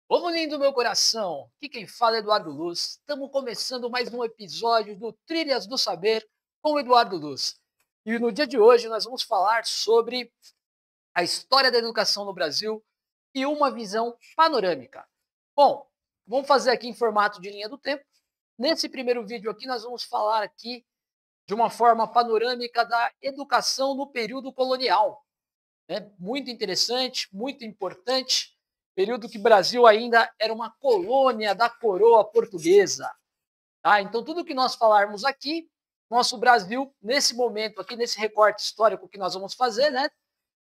Ô, lindo do meu coração, aqui quem fala é Eduardo Luz. Estamos começando mais um episódio do Trilhas do Saber com o Eduardo Luz. E no dia de hoje nós vamos falar sobre a história da educação no Brasil e uma visão panorâmica. Bom, vamos fazer aqui em formato de linha do tempo. Nesse primeiro vídeo aqui nós vamos falar aqui de uma forma panorâmica da educação no período colonial. Muito interessante, muito importante, período que o Brasil ainda era uma colônia da coroa portuguesa. Tá? Então, tudo que nós falarmos aqui, nosso Brasil, nesse momento aqui, nesse recorte histórico que nós vamos fazer, né,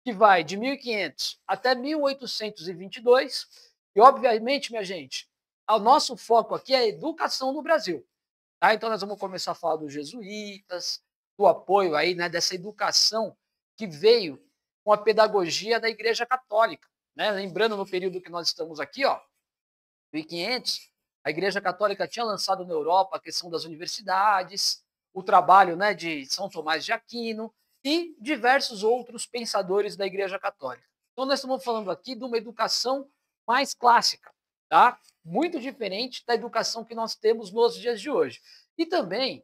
que vai de 1500 até 1822, e obviamente, minha gente, o nosso foco aqui é a educação no Brasil. Tá? Então, nós vamos começar a falar dos jesuítas, do apoio aí, né, dessa educação que veio com a pedagogia da Igreja Católica. Né? Lembrando, no período que nós estamos aqui, ó, 1500, a Igreja Católica tinha lançado na Europa a questão das universidades, o trabalho, né, de São Tomás de Aquino e diversos outros pensadores da Igreja Católica. Então, nós estamos falando aqui de uma educação mais clássica, tá? Muito diferente da educação que nós temos nos dias de hoje. E também,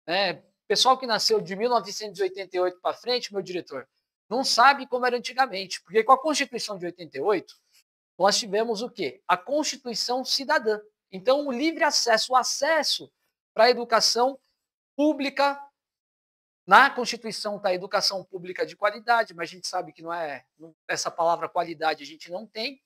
né, pessoal que nasceu de 1988 para frente, meu diretor, não sabe como era antigamente, porque com a Constituição de 88, nós tivemos o quê? A Constituição Cidadã. Então, o livre acesso, o acesso para a educação pública. Na Constituição está a educação pública de qualidade, mas a gente sabe que não é essa palavra qualidade a gente não tem,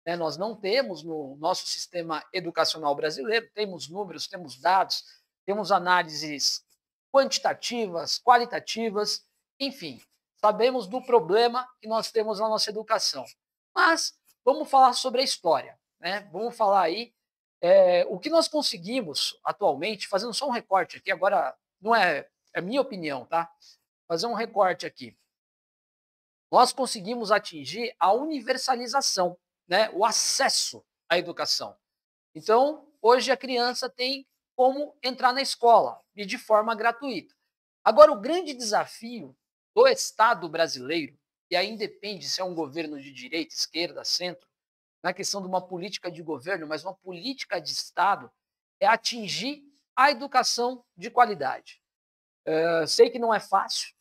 né? Nós não temos no nosso sistema educacional brasileiro, temos números, temos dados, temos análises quantitativas, qualitativas, enfim, sabemos do problema que nós temos na nossa educação. Mas vamos falar sobre a história, né? Vamos falar aí o que nós conseguimos atualmente, fazendo só um recorte aqui, agora não é minha opinião, tá? Fazer um recorte aqui. Nós conseguimos atingir a universalização, né? O acesso à educação. Então, hoje a criança tem como entrar na escola e de forma gratuita. Agora, o grande desafio do Estado brasileiro, e aí independe se é um governo de direita, esquerda, centro, na questão de uma política de governo, mas uma política de Estado, é atingir a educação de qualidade. Sei que não é fácil,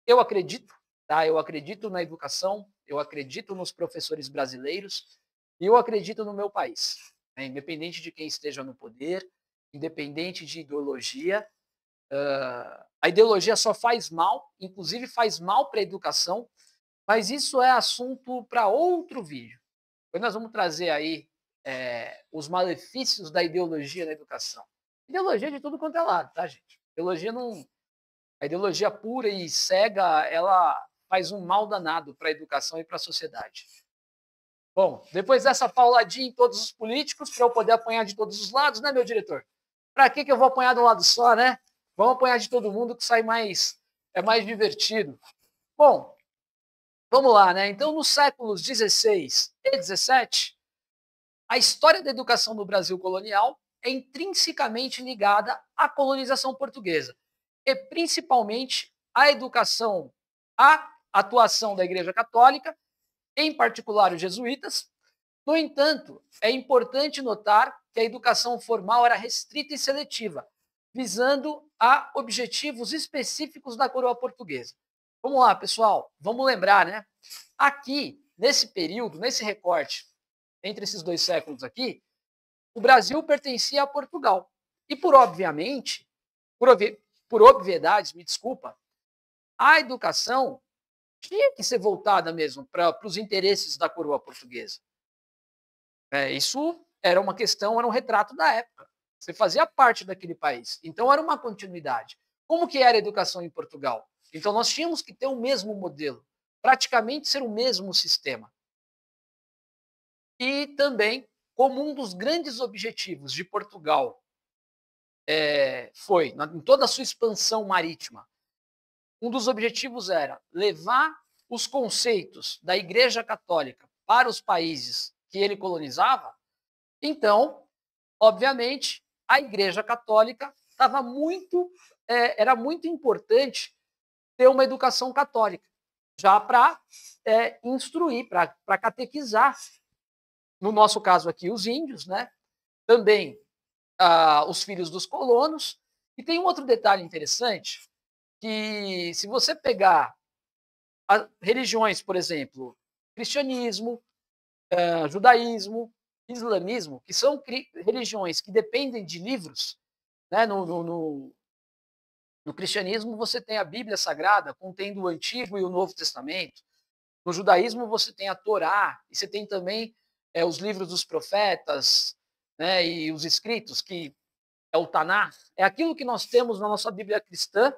eu acredito, tá? Eu acredito na educação, eu acredito nos professores brasileiros e eu acredito no meu país. Né? Independente de quem esteja no poder, independente de ideologia, a ideologia só faz mal, inclusive faz mal para a educação, mas isso é assunto para outro vídeo. Depois nós vamos trazer aí os malefícios da ideologia na educação. Ideologia de tudo quanto é lado, tá, gente? Ideologia não, a ideologia pura e cega, ela faz um mal danado para a educação e para a sociedade. Bom, depois dessa pauladinha em todos os políticos, para eu poder apanhar de todos os lados, né, meu diretor? Para que eu vou apanhar de um lado só, né? Vamos apanhar de todo mundo que sai mais, é mais divertido. Bom, vamos lá, né? Então, nos séculos 16 e 17, a história da educação no Brasil colonial é intrinsecamente ligada à colonização portuguesa e principalmente à educação, à atuação da Igreja Católica, em particular os jesuítas. No entanto, é importante notar que a educação formal era restrita e seletiva, visando a objetivos específicos da coroa portuguesa. Vamos lá, pessoal, vamos lembrar, né? Aqui, nesse período, nesse recorte, entre esses dois séculos aqui, o Brasil pertencia a Portugal. E por obviedades, me desculpa, a educação tinha que ser voltada mesmo para os interesses da coroa portuguesa. Isso era uma questão, era um retrato da época. Você fazia parte daquele país. Então era uma continuidade. Como que era a educação em Portugal? Então nós tínhamos que ter o mesmo modelo, praticamente ser o mesmo sistema. E também, como um dos grandes objetivos de Portugal foi, em toda a sua expansão marítima, um dos objetivos era levar os conceitos da Igreja Católica para os países que ele colonizava. Então, obviamente, a Igreja Católica era muito importante ter uma educação católica, já para instruir, para catequizar. no nosso caso aqui, os índios, né? Também os filhos dos colonos. E tem um outro detalhe interessante, que se você pegar religiões, por exemplo, cristianismo, judaísmo, islamismo, que são religiões que dependem de livros, né? No cristianismo você tem a Bíblia Sagrada, contendo o Antigo e o Novo Testamento. No judaísmo você tem a Torá, e você tem também os livros dos profetas, né, e os escritos, que é o Taná. É aquilo que nós temos na nossa Bíblia cristã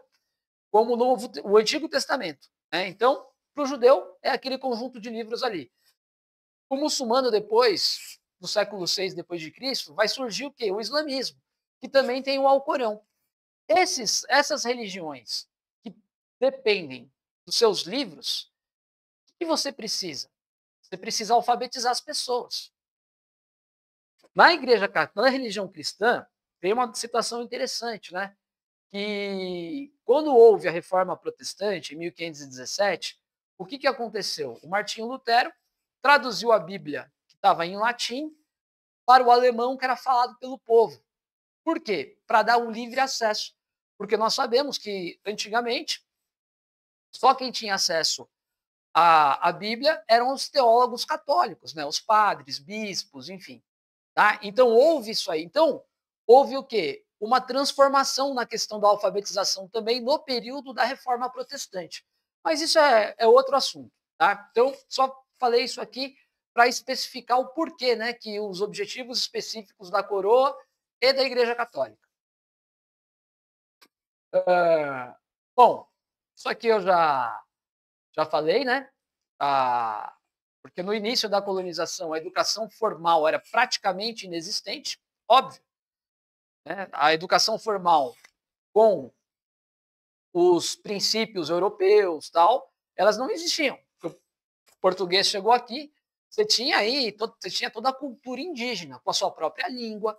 como o Antigo Testamento. Né? Então, para o judeu, é aquele conjunto de livros ali. O muçulmano, depois, do século VI depois de Cristo, vai surgir o quê? O islamismo, que também tem o Alcorão. Essas religiões que dependem dos seus livros, o que você precisa? Você precisa alfabetizar as pessoas. Na religião cristã, tem uma situação interessante, né? Que quando houve a reforma protestante, em 1517, o que aconteceu? O Martinho Lutero traduziu a Bíblia, que estava em latim, para o alemão, que era falado pelo povo. Por quê? Para dar um livre acesso. Porque nós sabemos que, antigamente, só quem tinha acesso à Bíblia eram os teólogos católicos, né? Os padres, bispos, enfim. Tá? Então, houve isso aí. Então, houve o quê? Uma transformação na questão da alfabetização também no período da Reforma Protestante. Mas isso é outro assunto. Tá? Então, só falei isso aqui para especificar o porquê, né, que os objetivos específicos da coroa e da Igreja Católica. Bom, isso aqui eu já falei, né? Porque no início da colonização a educação formal era praticamente inexistente, óbvio. Né? A educação formal com os princípios europeus, tal, elas não existiam. O português chegou aqui, você tinha aí, você tinha toda a cultura indígena com a sua própria língua,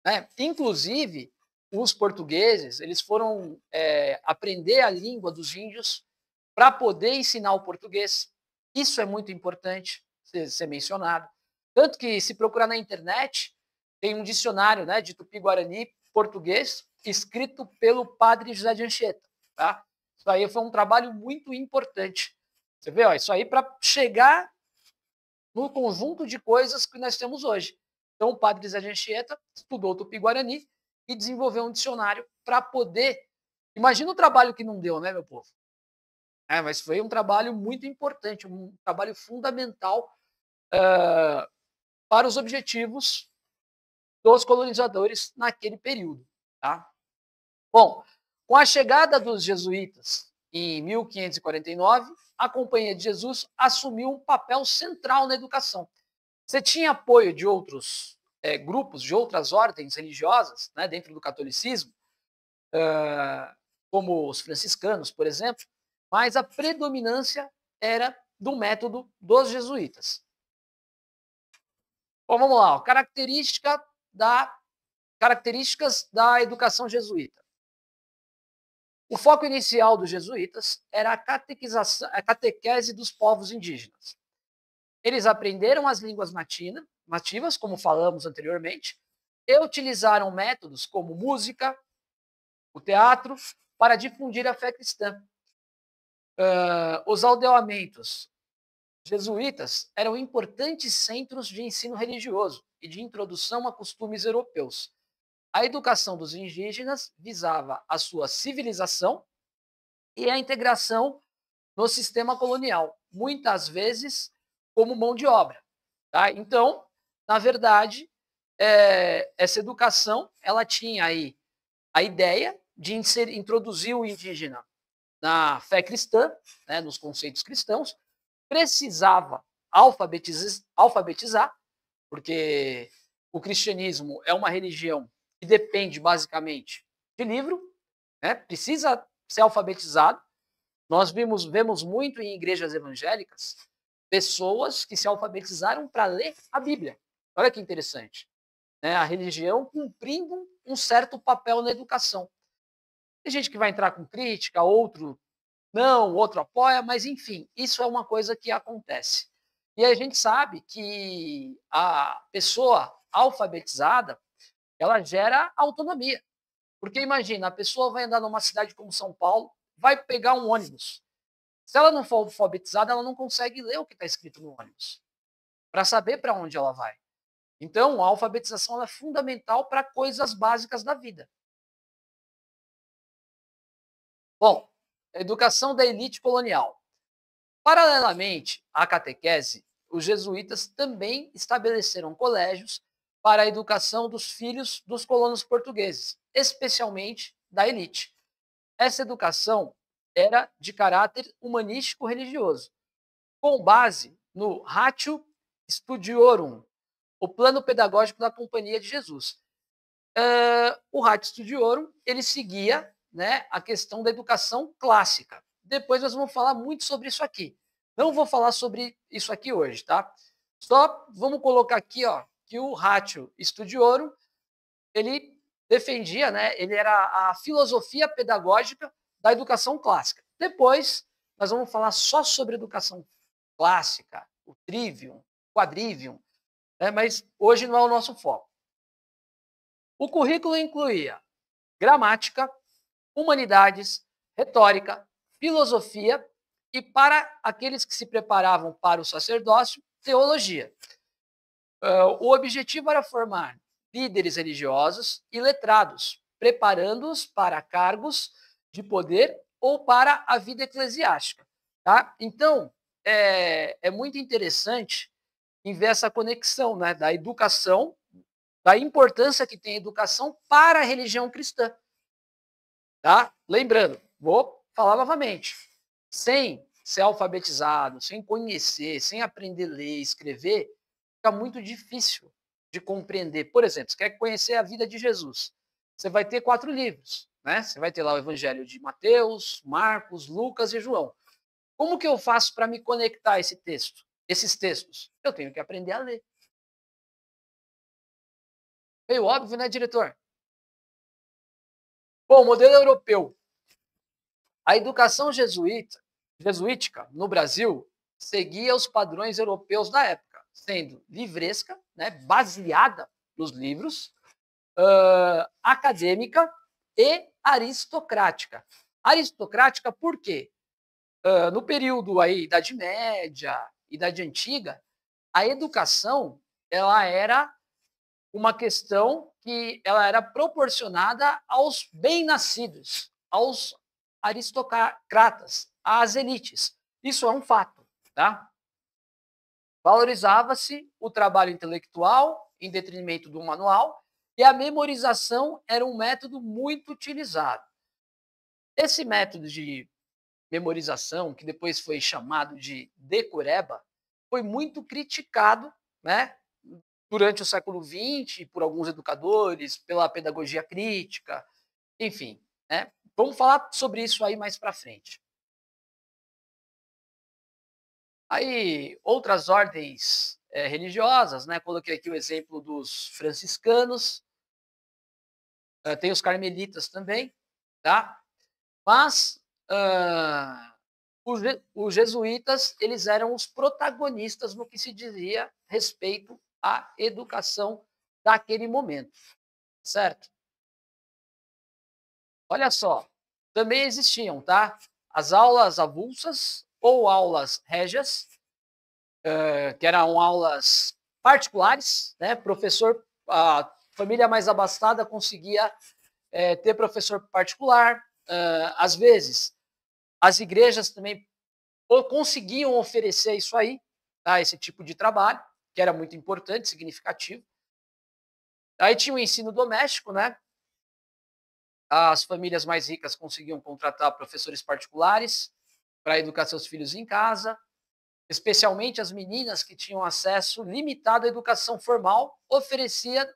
né? Inclusive os portugueses, eles foram aprender a língua dos índios para poder ensinar o português. Isso é muito importante ser mencionado. Tanto que, se procurar na internet, tem um dicionário, né, de Tupi-Guarani português escrito pelo padre José de Anchieta. Tá? Isso aí foi um trabalho muito importante. Você vê, ó, isso aí para chegar no conjunto de coisas que nós temos hoje. Então, o padre José de Anchieta estudou o Tupi-Guarani e desenvolveu um dicionário para poder... Imagina o trabalho que não deu, né, meu povo? Mas foi um trabalho muito importante, um trabalho fundamental para os objetivos dos colonizadores naquele período. Tá? Bom, com a chegada dos jesuítas em 1549, a Companhia de Jesus assumiu um papel central na educação. Você tinha apoio de outros grupos, de outras ordens religiosas, né, dentro do catolicismo, como os franciscanos, por exemplo, mas a predominância era do método dos jesuítas. Bom, vamos lá. Características da educação jesuíta. O foco inicial dos jesuítas era a catequese dos povos indígenas. Eles aprenderam as línguas nativas, como falamos anteriormente, e utilizaram métodos como música, o teatro, para difundir a fé cristã. Os aldeamentos jesuítas eram importantes centros de ensino religioso e de introdução a costumes europeus. A educação dos indígenas visava a sua civilização e a integração no sistema colonial, muitas vezes como mão de obra. Tá? Então, na verdade, essa educação ela tinha aí a ideia de introduzir o indígena na fé cristã, né, nos conceitos cristãos, precisava alfabetizar, porque o cristianismo é uma religião que depende basicamente de livro, né, precisa ser alfabetizado. Nós vemos muito em igrejas evangélicas pessoas que se alfabetizaram para ler a Bíblia. Olha que interessante. Né? A religião cumprindo um certo papel na educação. Tem gente que vai entrar com crítica, outro não, outro apoia, mas enfim, isso é uma coisa que acontece. E a gente sabe que a pessoa alfabetizada, ela gera autonomia. Porque imagina, a pessoa vai andar numa cidade como São Paulo, vai pegar um ônibus. Se ela não for alfabetizada, ela não consegue ler o que está escrito no ônibus, para saber para onde ela vai. Então, a alfabetização é fundamental para coisas básicas da vida. Bom, educação da elite colonial. Paralelamente à catequese, os jesuítas também estabeleceram colégios para a educação dos filhos dos colonos portugueses, especialmente da elite. Essa educação era de caráter humanístico-religioso, com base no Ratio Studiorum, o plano pedagógico da Companhia de Jesus. O Ratio Studiorum, ele seguia, né, a questão da educação clássica. Depois nós vamos falar muito sobre isso aqui. Não vou falar sobre isso aqui hoje, tá? Só vamos colocar aqui, ó, que o Ratio Studiorum, ele defendia, né, ele era a filosofia pedagógica da educação clássica. Depois nós vamos falar só sobre educação clássica, o trivium, quadrivium, né, mas hoje não é o nosso foco. O currículo incluía gramática, humanidades, retórica, filosofia e, para aqueles que se preparavam para o sacerdócio, teologia. O objetivo era formar líderes religiosos e letrados, preparando-os para cargos de poder ou para a vida eclesiástica. Tá? Então, é muito interessante em ver essa conexão, né, da educação, da importância que tem a educação para a religião cristã. Tá? Lembrando, vou falar novamente, sem ser alfabetizado, sem conhecer, sem aprender a ler e escrever, fica muito difícil de compreender. Por exemplo, você quer conhecer a vida de Jesus, você vai ter 4 livros, né? Você vai ter lá o Evangelho de Mateus, Marcos, Lucas e João. Como que eu faço para me conectar a esses textos? Eu tenho que aprender a ler. Meio óbvio, né, diretor? Bom, modelo europeu. A educação jesuítica no Brasil seguia os padrões europeus da época, sendo livresca, né, baseada nos livros, acadêmica e aristocrática. Aristocrática por quê? No período aí Idade Média, Idade Antiga, a educação ela era uma questão que ela era proporcionada aos bem-nascidos, aos aristocratas, às elites. Isso é um fato, tá? Valorizava-se o trabalho intelectual em detrimento do manual e a memorização era um método muito utilizado. Esse método de memorização, que depois foi chamado de decoreba, foi muito criticado, né, durante o século XX, por alguns educadores, pela pedagogia crítica, enfim. Né? Vamos falar sobre isso aí mais para frente. Aí, outras ordens religiosas, né? Coloquei aqui o exemplo dos franciscanos, tem os carmelitas também, tá? Mas os jesuítas, eles eram os protagonistas no que se dizia respeito à educação daquele momento, certo? Olha só, também existiam, tá? As aulas avulsas ou aulas régias, que eram aulas particulares, né? Professor, a família mais abastada conseguia ter professor particular. Às vezes, as igrejas também conseguiam oferecer isso aí, tá? Esse tipo de trabalho, que era muito importante, significativo. Aí tinha o ensino doméstico, né? As famílias mais ricas conseguiam contratar professores particulares para educar seus filhos em casa, especialmente as meninas que tinham acesso limitado à educação formal oferecida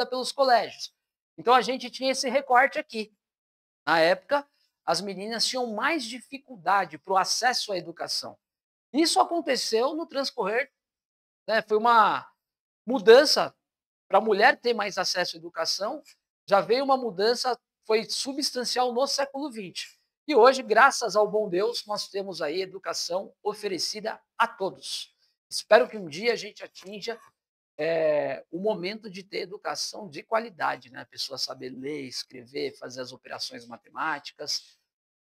pelos colégios. Então a gente tinha esse recorte aqui. Na época, as meninas tinham mais dificuldade para o acesso à educação. Isso aconteceu no transcorrer, né, foi uma mudança para a mulher ter mais acesso à educação, já veio uma mudança, foi substancial no século XX. E hoje, graças ao bom Deus, nós temos aí educação oferecida a todos. Espero que um dia a gente atinja o momento de ter educação de qualidade, né? A pessoa saber ler, escrever, fazer as operações matemáticas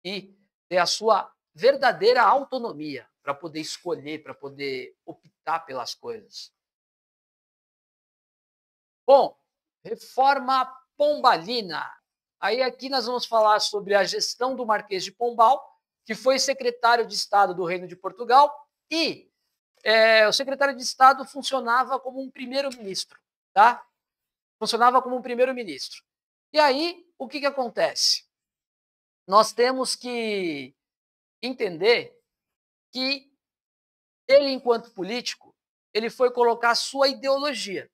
e ter a sua verdadeira autonomia para poder escolher, para poder optar pelas coisas. Bom, reforma pombalina. Aí aqui nós vamos falar sobre a gestão do Marquês de Pombal, que foi secretário de Estado do Reino de Portugal e o secretário de Estado funcionava como um primeiro-ministro, tá? Funcionava como um primeiro-ministro. E aí, o que acontece? Nós temos que entender que ele, enquanto político, ele foi colocar a sua ideologia.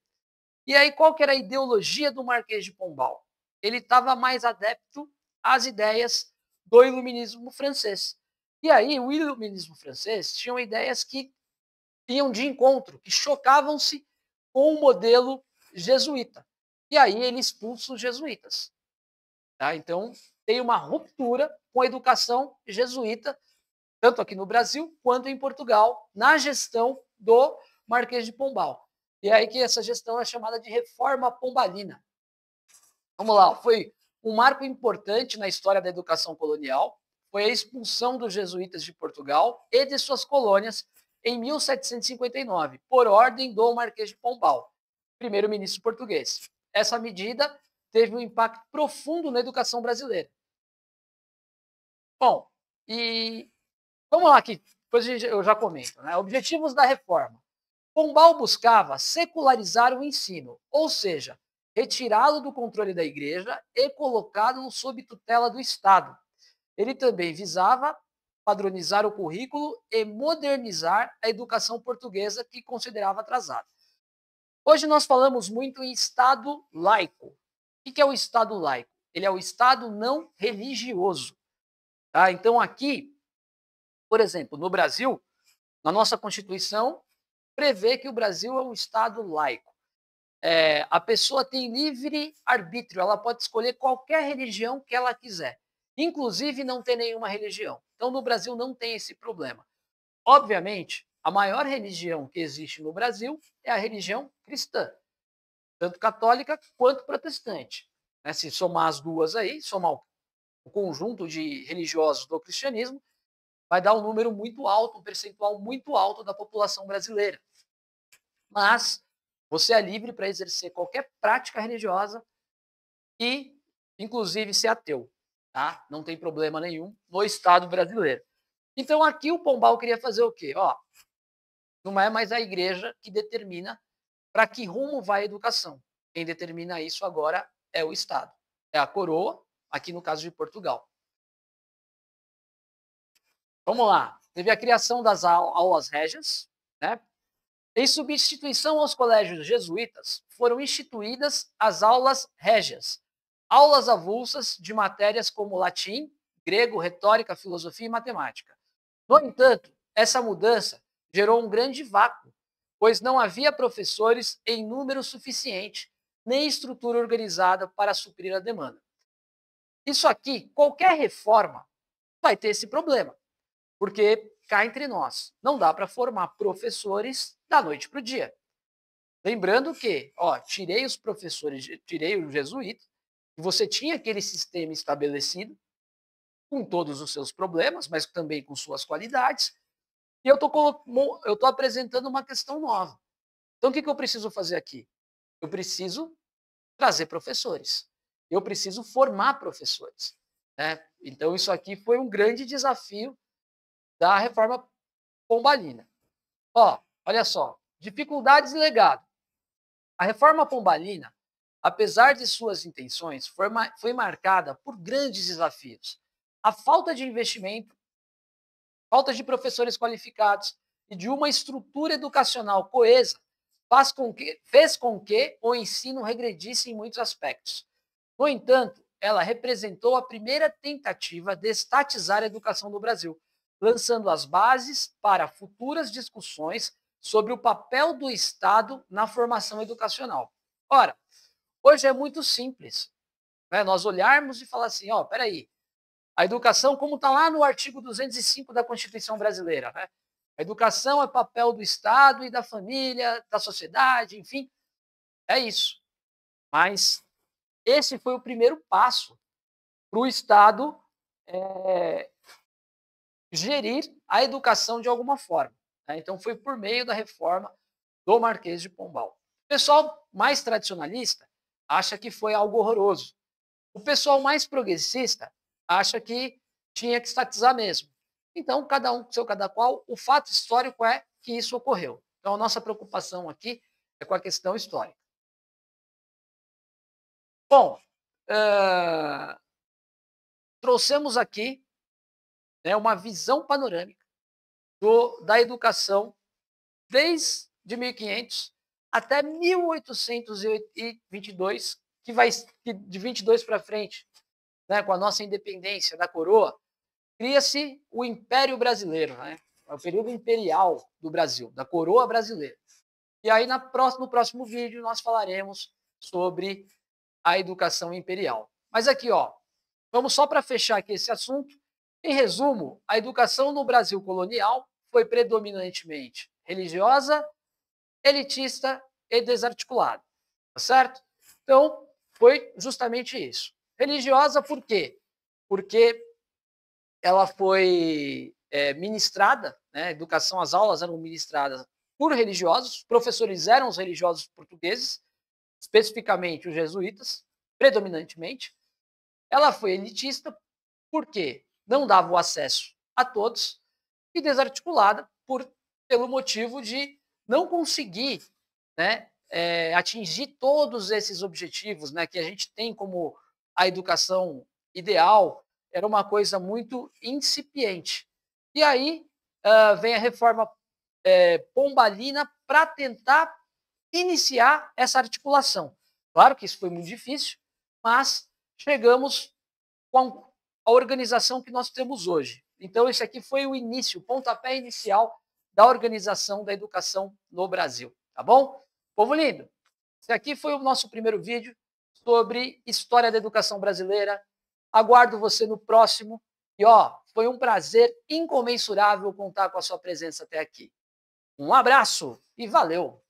E aí, qual que era a ideologia do Marquês de Pombal? Ele estava mais adepto às ideias do iluminismo francês. E aí, o iluminismo francês tinha ideias que iam de encontro, que chocavam-se com o modelo jesuíta. E aí ele expulsa os jesuítas. Tá? Então, tem uma ruptura com a educação jesuíta, tanto aqui no Brasil quanto em Portugal, na gestão do Marquês de Pombal. E é aí que essa gestão é chamada de reforma pombalina. Vamos lá, foi um marco importante na história da educação colonial, foi a expulsão dos jesuítas de Portugal e de suas colônias em 1759, por ordem do Marquês de Pombal, primeiro-ministro português. Essa medida teve um impacto profundo na educação brasileira. Bom, e vamos lá aqui, depois eu já comento, né? Objetivos da reforma. Pombal buscava secularizar o ensino, ou seja, retirá-lo do controle da igreja e colocá-lo sob tutela do Estado. Ele também visava padronizar o currículo e modernizar a educação portuguesa, que considerava atrasada. Hoje nós falamos muito em Estado laico. O que é o Estado laico? Ele é o Estado não religioso. Tá? Então, aqui, por exemplo, no Brasil, na nossa Constituição, prevê que o Brasil é um Estado laico. A pessoa tem livre arbítrio, ela pode escolher qualquer religião que ela quiser, inclusive não ter nenhuma religião. Então, no Brasil não tem esse problema. Obviamente, a maior religião que existe no Brasil é a religião cristã, tanto católica quanto protestante. Se somar as duas aí, somar o conjunto de religiosos do cristianismo, vai dar um número muito alto, um percentual muito alto da população brasileira. Mas você é livre para exercer qualquer prática religiosa e, inclusive, ser ateu. Tá? Não tem problema nenhum no Estado brasileiro. Então, aqui o Pombal queria fazer o quê? Não é mais a igreja que determina para que rumo vai a educação. Quem determina isso agora é o Estado. É a coroa, aqui no caso de Portugal. Vamos lá. Teve a criação das aulas régias, né? Em substituição aos colégios jesuítas, foram instituídas as aulas régias, aulas avulsas de matérias como latim, grego, retórica, filosofia e matemática. No entanto, essa mudança gerou um grande vácuo, pois não havia professores em número suficiente, nem estrutura organizada para suprir a demanda. Isso aqui, qualquer reforma vai ter esse problema, porque cá entre nós, não dá para formar professores da noite para o dia. Lembrando que, tirei os professores, tirei o jesuíta, e você tinha aquele sistema estabelecido, com todos os seus problemas, mas também com suas qualidades, e eu tô apresentando uma questão nova. Então, o que eu preciso fazer aqui? Eu preciso trazer professores. Eu preciso formar professores. Né? Então, isso aqui foi um grande desafio da reforma pombalina. Olha só, dificuldades e legado. A reforma pombalina, apesar de suas intenções, foi marcada por grandes desafios. A falta de investimento, falta de professores qualificados e de uma estrutura educacional coesa fez com que o ensino regredisse em muitos aspectos. No entanto, ela representou a primeira tentativa de estatizar a educação no Brasil, lançando as bases para futuras discussões sobre o papel do Estado na formação educacional. Ora, hoje é muito simples, né? Nós olharmos e falar assim, peraí, a educação, como está lá no artigo 205 da Constituição Brasileira, né? A educação é papel do Estado e da família, da sociedade, enfim, é isso. Mas esse foi o primeiro passo para o Estado gerir a educação de alguma forma. Né? Então, foi por meio da reforma do Marquês de Pombal. O pessoal mais tradicionalista acha que foi algo horroroso. O pessoal mais progressista acha que tinha que estatizar mesmo. Então, cada um, seu cada qual, o fato histórico é que isso ocorreu. Então, a nossa preocupação aqui é com a questão histórica. Bom, trouxemos aqui, né, uma visão panorâmica da educação desde 1500 até 1822, que vai de 22 para frente, né, com a nossa independência da coroa, cria-se o Império Brasileiro, né? É o período imperial do Brasil, da coroa brasileira. E aí, no próximo vídeo, nós falaremos sobre a educação imperial. Mas aqui, ó, vamos só para fechar aqui esse assunto. Em resumo, a educação no Brasil colonial foi predominantemente religiosa, elitista e desarticulada, tá certo? Então, foi justamente isso. Religiosa por quê? Porque ela foi ministrada, né, educação, as aulas eram ministradas por religiosos, professores eram os religiosos portugueses, especificamente os jesuítas, predominantemente. Ela foi elitista porque não dava o acesso a todos e desarticulada pelo motivo de não conseguir, né, atingir todos esses objetivos, né, que a gente tem como a educação ideal, era uma coisa muito incipiente. E aí vem a reforma pombalina para tentar iniciar essa articulação. Claro que isso foi muito difícil, mas chegamos com a organização que nós temos hoje. Então, esse aqui foi o início, o pontapé inicial da organização da educação no Brasil. Tá bom? Povo lindo, esse aqui foi o nosso primeiro vídeo sobre história da educação brasileira. Aguardo você no próximo. E, ó, foi um prazer incomensurável contar com a sua presença até aqui. Um abraço e valeu!